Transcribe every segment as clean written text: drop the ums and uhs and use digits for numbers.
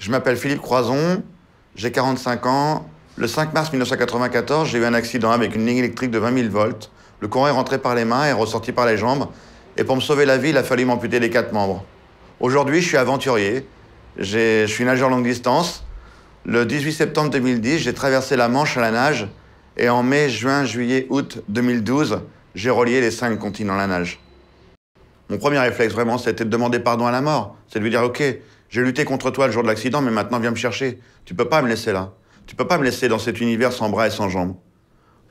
Je m'appelle Philippe Croison, j'ai 45 ans. Le 5 mars 1994, j'ai eu un accident avec une ligne électrique de 20 000 volts. Le courant est rentré par les mains et est ressorti par les jambes. Et pour me sauver la vie, il a fallu m'amputer les 4 membres. Aujourd'hui, je suis aventurier. Je suis nageur longue distance. Le 18 septembre 2010, j'ai traversé la Manche à la nage. Et en mai, juin, juillet, août 2012, j'ai relié les 5 continents à la nage. Mon premier réflexe, vraiment, c'était de demander pardon à la mort. C'est de lui dire, OK, j'ai lutté contre toi le jour de l'accident, mais maintenant, viens me chercher. Tu peux pas me laisser là. Tu peux pas me laisser dans cet univers sans bras et sans jambes.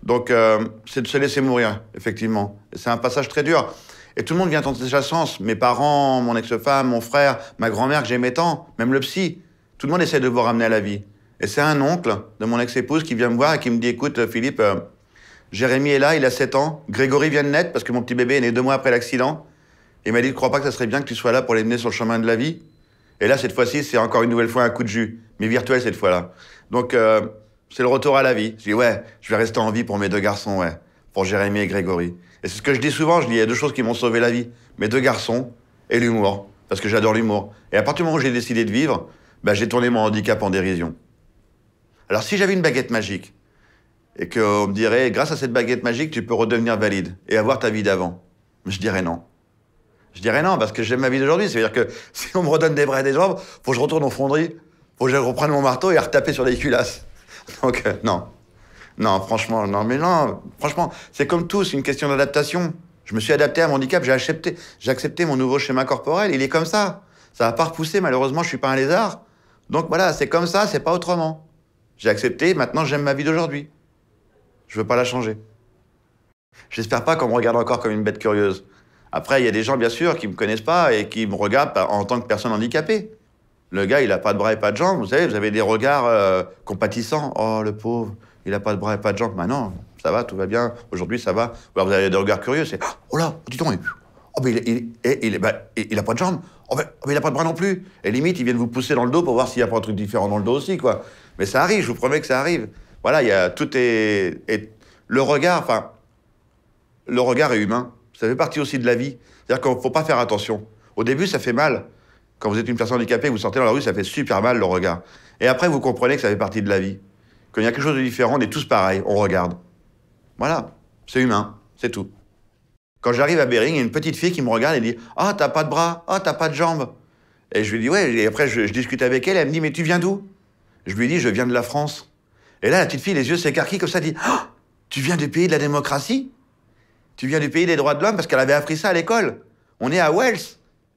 Donc, c'est de se laisser mourir, effectivement. Et c'est un passage très dur. Et tout le monde vient tenter sa chance. Mes parents, mon ex-femme, mon frère, ma grand-mère que j'aimais tant, même le psy. Tout le monde essaie de vous ramener à la vie. Et c'est un oncle de mon ex-épouse qui vient me voir et qui me dit, écoute, Philippe, Jérémy est là, il a 7 ans. Grégory vient de naître parce que mon petit bébé est né 2 mois après l'accident. Il m'a dit, ne crois pas que ça serait bien que tu sois là pour les mener sur le chemin de la vie. Et là, cette fois-ci, c'est encore une nouvelle fois un coup de jus, mais virtuel cette fois-là. Donc, c'est le retour à la vie. Je dis, ouais, je vais rester en vie pour mes 2 garçons, ouais. Pour Jérémy et Grégory. Et c'est ce que je dis souvent, je dis, il y a 2 choses qui m'ont sauvé la vie. Mes 2 garçons et l'humour. Parce que j'adore l'humour. Et à partir du moment où j'ai décidé de vivre, j'ai tourné mon handicap en dérision. Alors, si j'avais une baguette magique, et qu'on me dirait, grâce à cette baguette magique, tu peux redevenir valide et avoir ta vie d'avant, je dirais non. Je dirais non, parce que j'aime ma vie d'aujourd'hui. C'est-à-dire que si on me redonne des bras et des jambes, faut que je retourne aux fonderies, faut que je reprenne mon marteau et retaper sur les culasses. Donc, non. Non, franchement, non. Mais non, franchement, c'est comme tout, c'est une question d'adaptation. Je me suis adapté à mon handicap, j'ai accepté mon nouveau schéma corporel, il est comme ça. Ça va pas repousser, malheureusement, je suis pas un lézard. Donc voilà, c'est comme ça, c'est pas autrement. J'ai accepté, maintenant j'aime ma vie d'aujourd'hui. Je veux pas la changer. J'espère pas qu'on me regarde encore comme une bête curieuse. Après, il y a des gens, bien sûr, qui me connaissent pas et qui me regardent en tant que personne handicapée. Le gars, il a pas de bras et pas de jambes, vous savez, vous avez des regards compatissants. Oh, le pauvre, il a pas de bras et pas de jambes. Bah non, ça va, tout va bien. Aujourd'hui, ça va. Ou alors vous avez des regards curieux, c'est oh là, dis donc, oh, il a pas de jambes. Oh, mais il a pas de bras non plus. Et limite, ils viennent vous pousser dans le dos pour voir s'il y a pas un truc différent dans le dos aussi, quoi. Mais ça arrive, je vous promets que ça arrive. Voilà, il y a tout est le regard, enfin, le regard est humain. Ça fait partie aussi de la vie. C'est-à-dire qu'il ne faut pas faire attention. Au début, ça fait mal. Quand vous êtes une personne handicapée, vous sortez dans la rue, ça fait super mal, le regard. Et après, vous comprenez que ça fait partie de la vie. Quand il y a quelque chose de différent, on est tous pareils, on regarde. Voilà, c'est humain, c'est tout. Quand j'arrive à Bering, il y a une petite fille qui me regarde et dit « Ah, t'as pas de bras, ah, t'as pas de jambes ». Et je lui dis « Ouais ». Et après, je discute avec elle, elle me dit « Mais tu viens d'où ?» Je lui dis « Je viens de la France ». Et là, la petite fille, les yeux s'écarquillent comme ça, dit « Ah, tu viens du pays de la démocratie ? Tu viens du pays des droits de l'homme ?» parce qu'elle avait appris ça à l'école. On est à Wells,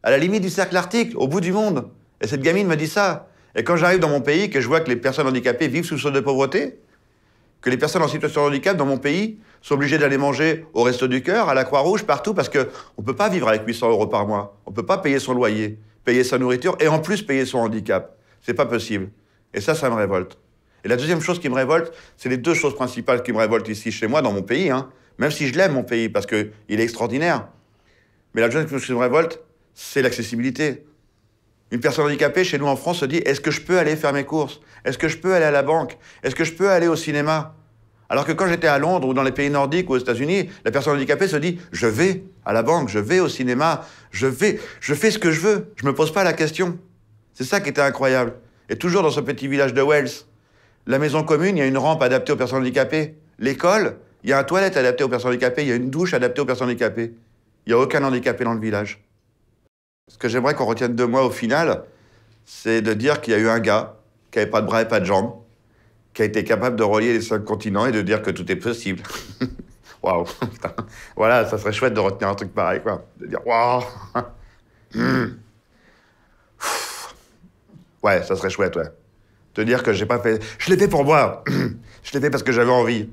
à la limite du cercle arctique, au bout du monde. Et cette gamine me dit ça. Et quand j'arrive dans mon pays, que je vois que les personnes handicapées vivent sous le seuil de pauvreté, que les personnes en situation de handicap dans mon pays sont obligées d'aller manger au Resto du Cœur, à la Croix-Rouge, partout, parce qu'on ne peut pas vivre avec 800 € par mois. On ne peut pas payer son loyer, payer sa nourriture et en plus payer son handicap. C'est pas possible. Et ça me révolte. Et la deuxième chose qui me révolte, c'est les 2 choses principales qui me révoltent ici, chez moi, dans mon pays, hein. Même si je l'aime, mon pays, parce qu'il est extraordinaire. Mais la deuxième chose qui me révolte, c'est l'accessibilité. Une personne handicapée, chez nous en France, se dit « Est-ce que je peux aller faire mes courses? Est-ce que je peux aller à la banque? Est-ce que je peux aller au cinéma ?» Alors que quand j'étais à Londres ou dans les pays nordiques ou aux États-Unis, la personne handicapée se dit « Je vais à la banque, je vais au cinéma, je fais ce que je veux, je me pose pas la question. » C'est ça qui était incroyable. Et toujours dans ce petit village de Wells, la maison commune, il y a une rampe adaptée aux personnes handicapées. L'école, il y a une toilette adaptée aux personnes handicapées, il y a une douche adaptée aux personnes handicapées. Il n'y a aucun handicapé dans le village. Ce que j'aimerais qu'on retienne de moi au final, c'est de dire qu'il y a eu un gars qui n'avait pas de bras et pas de jambes, qui a été capable de relier les 5 continents et de dire que tout est possible. Waouh. Voilà, ça serait chouette de retenir un truc pareil, quoi. De dire waouh. Ouais, ça serait chouette, ouais. De dire que j'ai pas fait... Je l'ai fait pour moi. Je l'ai fait parce que j'avais envie.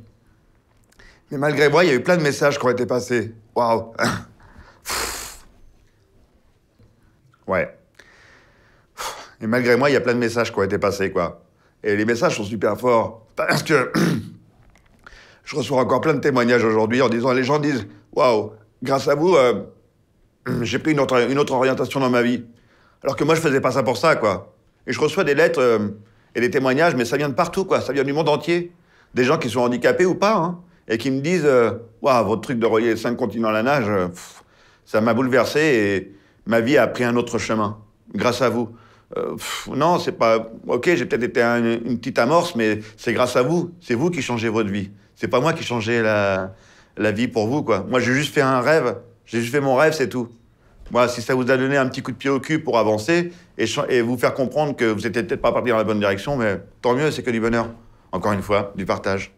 Mais malgré moi, il y a eu plein de messages qui ont été passés. Waouh. Ouais. Et malgré moi, il y a plein de messages qui ont été passés, quoi. Et les messages sont super forts. Parce que je reçois encore plein de témoignages aujourd'hui en disant... Les gens disent, waouh, grâce à vous, j'ai pris une autre orientation dans ma vie. Alors que moi, je faisais pas ça pour ça, quoi. Et je reçois des lettres et des témoignages, mais ça vient de partout, quoi. Ça vient du monde entier. Des gens qui sont handicapés ou pas, hein, et qui me disent waouh, votre truc de relier les 5 continents à la nage, ça m'a bouleversé et ma vie a pris un autre chemin, grâce à vous. Non, c'est pas... Ok, j'ai peut-être été une petite amorce, mais c'est grâce à vous. C'est vous qui changez votre vie. C'est pas moi qui changeais la vie pour vous, quoi. Moi, j'ai juste fait un rêve. J'ai juste fait mon rêve, c'est tout. Moi, si ça vous a donné un petit coup de pied au cul pour avancer et vous faire comprendre que vous n'étiez peut-être pas parti dans la bonne direction, mais tant mieux, c'est que du bonheur. Encore une fois, du partage.